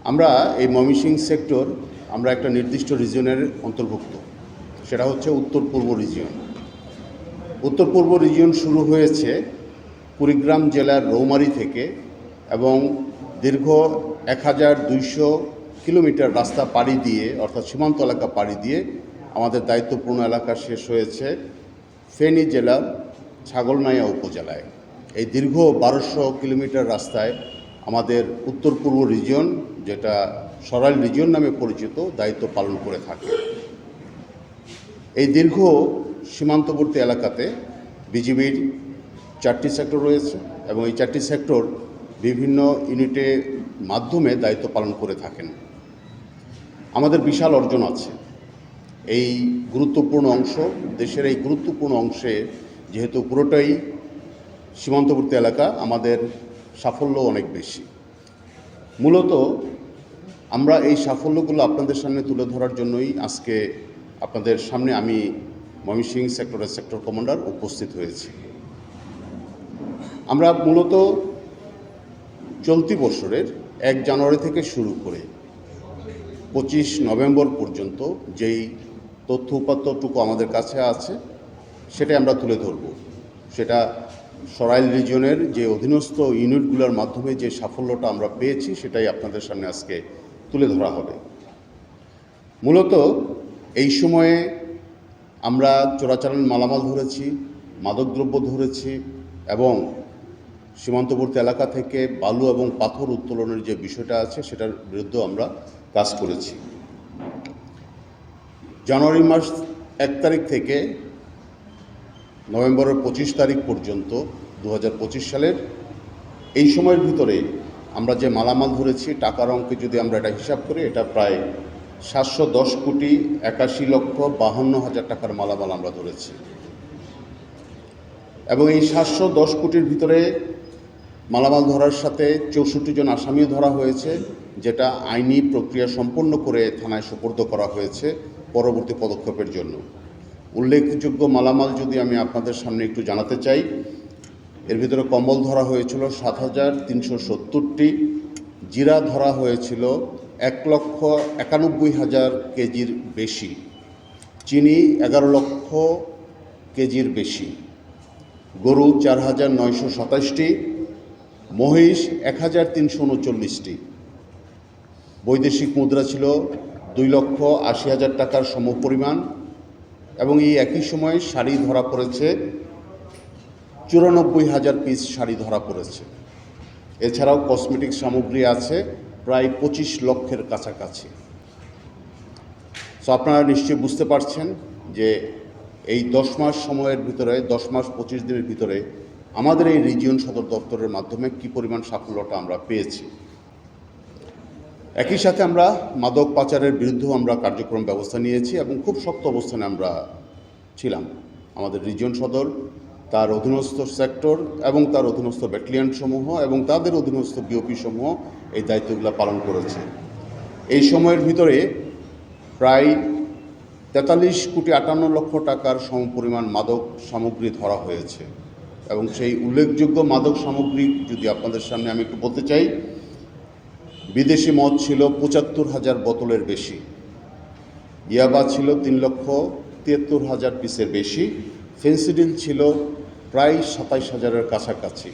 আমরা এই ময়মনসিংহ সেক্টর আমরা একটা নির্দিষ্ট রিজিয়নের অন্তর্ভুক্ত, সেটা হচ্ছে উত্তর পূর্ব রিজিয়ন। উত্তর পূর্ব রিজিয়ন শুরু হয়েছে কুড়িগ্রাম জেলার রৌমারী থেকে এবং দীর্ঘ 1200 কিলোমিটার রাস্তা পাড়ি দিয়ে, অর্থাৎ সীমান্ত এলাকা পাড়ি দিয়ে আমাদের দায়িত্বপূর্ণ এলাকা শেষ হয়েছে ফেনী জেলার ছাগলনাইয়া উপজেলায়। এই দীর্ঘ 1200 কিলোমিটার রাস্তায় আমাদের উত্তর পূর্ব রিজিয়ন, যেটা সরাইল রিজিয়ন নামে পরিচিত, দায়িত্ব পালন করে থাকে। এই দীর্ঘ সীমান্তবর্তী এলাকাতে বিজিবির 4টি সেক্টর রয়েছে এবং এই 4টি সেক্টর বিভিন্ন ইউনিটের মাধ্যমে দায়িত্ব পালন করে থাকেন। আমাদের বিশাল অর্জন আছে এই গুরুত্বপূর্ণ অংশ, দেশের এই গুরুত্বপূর্ণ অংশে যেহেতু পুরোটাই সীমান্তবর্তী এলাকা, আমাদের সাফল্য অনেক বেশি। মূলত আমরা এই সাফল্যগুলো আপনাদের সামনে তুলে ধরার জন্যই আজকে আপনাদের সামনে আমি ময়মনসিংহ সেক্টরের সেক্টর কমান্ডার উপস্থিত হয়েছি। আমরা মূলত চলতি বছরের 1 জানুয়ারি থেকে শুরু করে 25 নভেম্বর পর্যন্ত যেই তথ্য উপাত্তটুকু আমাদের কাছে আছে সেটাই আমরা তুলে ধরব। সেটা সরাইল রিজিয়নের যে অধীনস্থ ইউনিটগুলোর মাধ্যমে যে সাফল্যটা আমরা পেয়েছি সেটাই আপনাদের সামনে আজকে তুলে ধরা হবে। মূলত এই সময়ে আমরা চোরাচালান মালামাল ধরেছি, মাদকদ্রব্য ধরেছি এবং সীমান্তবর্তী এলাকা থেকে বালু এবং পাথর উত্তোলনের যে বিষয়টা আছে সেটার বিরুদ্ধে আমরা কাজ করেছি। জানুয়ারি মাস 1 তারিখ থেকে নভেম্বরের 25 তারিখ পর্যন্ত 2025 সালের এই সময়ের ভিতরে আমরা যে মালামাল ধরেছি, টাকার অঙ্কে যদি আমরা এটা হিসাব করি, এটা প্রায় 710 কোটি 81,52,000 টাকার মালামাল আমরা ধরেছি। এবং এই 710 কোটির ভিতরে মালামাল ধরার সাথে 64 জন আসামিও ধরা হয়েছে, যেটা আইনি প্রক্রিয়া সম্পন্ন করে থানায় সোপর্দ করা হয়েছে পরবর্তী পদক্ষেপের জন্য। উল্লেখযোগ্য মালামাল যদি আমি আপনাদের সামনে একটু জানাতে চাই, এর ভিতরে কম্বল ধরা হয়েছিল 7,370টি, জিরা ধরা হয়েছিল 1,91,000 কেজির বেশি, চিনি 11 লক্ষ কেজির বেশি, গরু 4,927টি, মহিষ 1,339টি, বৈদেশিক মুদ্রা ছিল 2,80,000 টাকার সমপরিমাণ এবং এই একই সময়ে শাড়ি ধরা পড়েছে 94,000 পিস শাড়ি ধরা পড়েছে। এছাড়াও কসমেটিক সামগ্রী আছে প্রায় 25 লক্ষের কাছাকাছি। সো আপনারা নিশ্চয়ই বুঝতে পারছেন যে এই 10 মাস সময়ের ভিতরে, 10 মাস 25 দিনের ভিতরে আমাদের এই রিজিয়ন সদর দপ্তরের মাধ্যমে কী পরিমাণ সাফল্যটা আমরা পেয়েছি। একই সাথে আমরা মাদক পাচারের বিরুদ্ধেও আমরা কার্যক্রম ব্যবস্থা নিয়েছি এবং খুব শক্ত অবস্থানে আমরা ছিলাম। আমাদের রিজিয়ন সদর, তার অধীনস্থ সেক্টর এবং তার অধীনস্থ ব্যাটালিয়ন সমূহ এবং তাদের অধীনস্থ বিওপি সমূহ এই দায়িত্বগুলো পালন করেছে। এই সময়ের ভিতরে প্রায় 43 কোটি 58 লক্ষ টাকার সমপরিমাণ মাদক সামগ্রী ধরা হয়েছে এবং সেই উল্লেখযোগ্য মাদক সামগ্রী যদি আপনাদের সামনে আমি একটু বলতে চাই, বিদেশি মদ ছিল 75,000 বোতলের বেশি, ইয়াবা ছিল 3,73,000 পিসের বেশি, ফেন্সিডিল ছিল প্রায় 27,000-এর কাছাকাছি,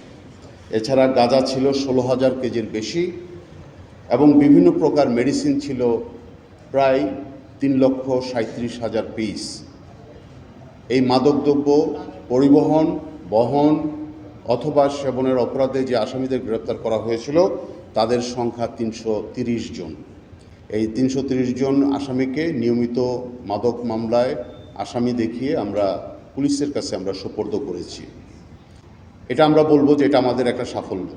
এছাড়া গাঁজা ছিল 16,000 কেজির বেশি এবং বিভিন্ন প্রকার মেডিসিন ছিল প্রায় 3,37,000 পিস। এই মাদকদ্রব্য পরিবহন, বহন অথবা সেবনের অপরাধে যে আসামিদের গ্রেপ্তার করা হয়েছিল তাদের সংখ্যা 330 জন। এই 330 জন আসামিকে নিয়মিত মাদক মামলায় আসামি দেখিয়ে আমরা পুলিশের কাছে আমরা সোপর্দ করেছি। এটা আমরা বলবো যে এটা আমাদের একটা সাফল্য।